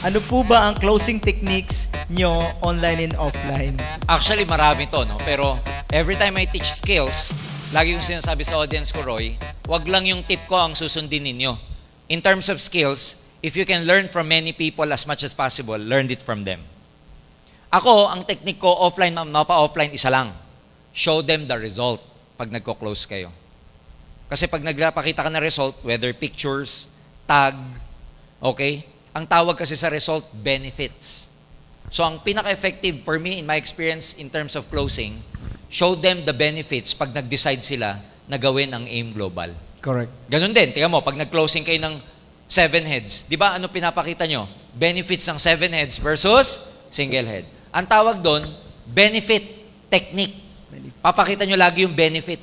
Ano po ba ang closing techniques nyo online and offline? Actually, marami to, no? Pero every time I teach skills, lagi kong sinasabi sa audience ko, Roy, wag lang yung tip ko ang susundin ninyo. In terms of skills, if you can learn from many people as much as possible, learn it from them. Ako, ang technique ko, offline, mapa-offline, isa lang. Show them the result pag nagko-close kayo. Kasi pag nagpakita ka ng result, whether pictures, tag, okay? Ang tawag kasi sa result, benefits. So, ang pinaka-effective for me, in my experience, in terms of closing, show them the benefits pag nag-decide sila na gawin ang AIM Global. Correct. Ganun din, tingnan mo, pag nag-closing kayo ng 7 heads, di ba ano pinapakita nyo? Benefits ng 7 heads versus single head. Ang tawag doon, benefit technique. Papakita nyo lagi yung benefit.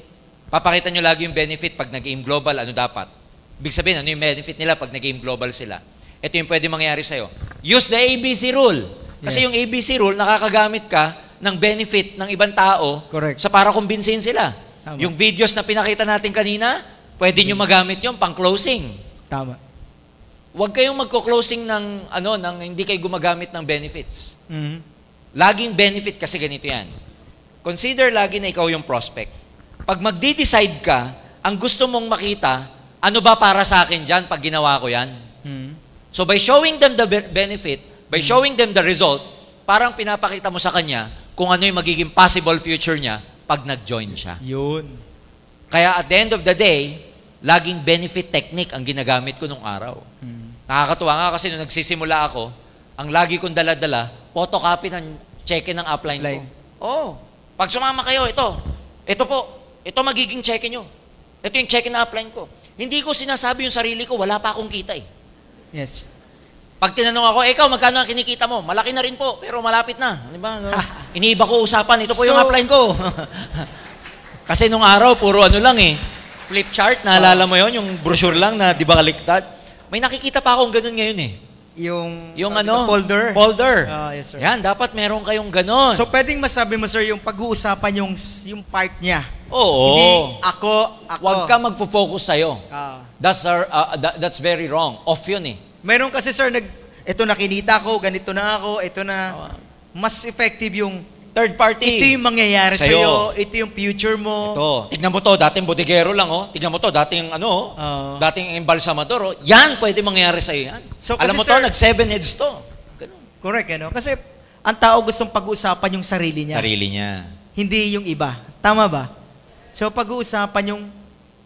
Papakita nyo lagi yung benefit pag nag-AIM Global, ano dapat? Ibig sabihin, ano yung benefit nila pag nag-AIM Global sila? Ito yung pwede mangyari sa'yo. Use the ABC rule. Kasi yung ABC rule, nakakagamit ka ng benefit ng ibang tao. Correct. Sa para kumbinsihin sila. Tama. Yung videos na pinakita natin kanina, pwede nyo magamit yung pang-closing. Tama. Huwag kayong magko-closing ng hindi kayo gumagamit ng benefits. Mhm. Laging benefit kasi ganito yan. Consider lagi na ikaw yung prospect. Pag magde-decide ka, ang gusto mong makita, ano ba para sa akin dyan pag ginawa ko yan? Mhm. So by showing them the benefit, by showing them the result, parang pinapakita mo sa kanya kung ano yung magiging possible future niya pag nag-join siya. Yun. Kaya at the end of the day, laging benefit technique ang ginagamit ko nung araw. Nakakatuwa nga kasi nung nagsisimula ako, ang lagi kong dala-dala, photocopy ng check-in ng upline ko. Oh, pag sumama kayo, ito po, ito magiging check-in nyo. Ito yung check-in na upline ko. Hindi ko sinasabi yung sarili ko, wala pa akong kita eh. Yes. Pag tinanong ako, ikaw, magkano ang kinikita mo? Malaki na rin po, pero malapit na. Di ba? So, iniiba ko usapan, ito po yung upline ko. Kasi nung araw, puro ano lang eh. Flip chart, naalala mo yon, yung brochure lang na di ba kaliktad? May nakikita pa akong ganun ngayon eh. Yung ano? Folder. Folder. Yes, sir. Yan, dapat meron kayong ganun. So, pwedeng masabi mo, sir, yung pag-uusapan yung part niya. Oo. Hindi ako. Huwag ka magpo-focus sa'yo. Ah. That's very wrong. Off yun eh. Meron kasi, sir, ito na kinita ko, ganito na ako, ito na. Mas effective yung Third party. ito yung mangyayari Sa'yo. sa'yo, ito yung future mo. Ito. Tignan mo to, dating bodeguero lang, oh. Tignan mo to, dating dating embalsamador, oh. Yan, pwede mangyari sa'yo yan. So, Alam kasi, mo to, sir, nag-7 heads to. Ganun. Correct, ano? Kasi ang tao gustong pag-uusapan yung sarili niya. Sarili niya. Hindi yung iba. Tama ba? So, pag-uusapan yung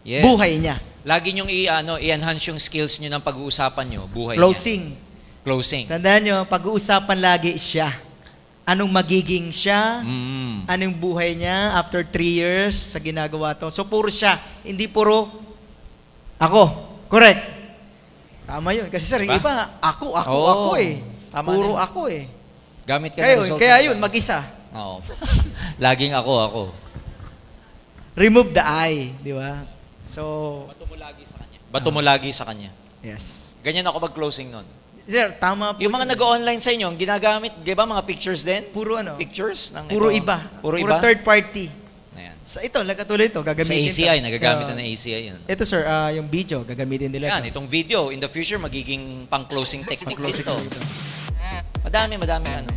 Yes. buhay niya. Lagi niyong i-enhance yung skills niyo ng pag-uusapan niyo, buhay Closing. niya. Closing. Tandaan nyo, pag-uusapan lagi siya. Anong magiging siya? Anong buhay niya after 3 years sa ginagawa to? So, puro siya. Hindi puro ako. Correct. Tama yun. Kasi sir, Diba? iba, ako Oo. eh. Tama Puro din. ako eh. Gamit ka ng result. Kaya yun, mag-isa. Oo. Laging ako. Remove the I. Di ba? So, Bato mo lagi sa kanya. Bato mo lagi sa kanya. yes. Ganyan ako mag-closing nun. Sir, tama po. Yung mga nag-online sa inyo, ang ginagamit, di ba, mga pictures din? Puro ano? Pictures? Ng Puro ito. iba. Puro iba? third party. Ayan. Sa ito, katulad ito, Sa gagamitin ACI, to. nagagamit Yeah. na ng ACI yun. Ito sir, yung video, gagamitin nila Yan, ito. itong video, in the future, magiging pang-closing technique Pang-closing ito. ito. Madami ano.